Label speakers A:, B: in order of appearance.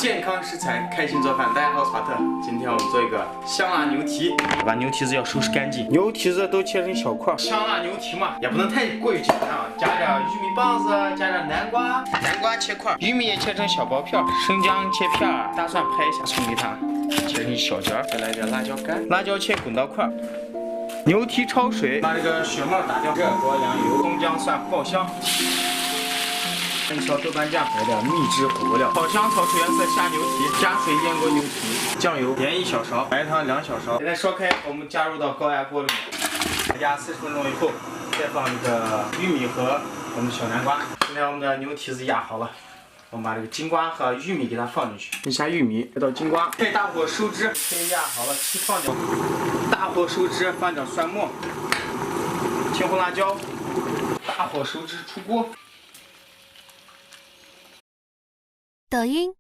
A: 健康食材，开心做饭。大家好，我是华特。今天我们做一个香辣牛蹄，把牛蹄子要收拾干净，牛蹄子都切成小块。香辣牛蹄嘛，也不能太过于简单啊，加点玉米棒子，加点南瓜，南瓜切块，玉米也切成小薄片，生姜切片，大蒜拍一下，葱给它切成小节，再来点辣椒干，辣椒切滚刀块。牛蹄焯水，把这个血沫打掉，热锅凉油，葱姜蒜爆香。1勺豆瓣酱，来点秘制火锅料，炒香炒出原色下牛蹄，加水腌过牛蹄，酱油盐1小勺，白糖2小勺。现在烧开，我们加入到高压锅里面，加40分钟以后，再放这个玉米和我们的小南瓜。现在我们的牛蹄子压好了，我们把这个金瓜和玉米给它放进去，先下玉米，再倒金瓜，开大火收汁，先压好了，放点大火收汁，放点蒜末，青红辣椒，大火收汁出锅。
B: 抖音。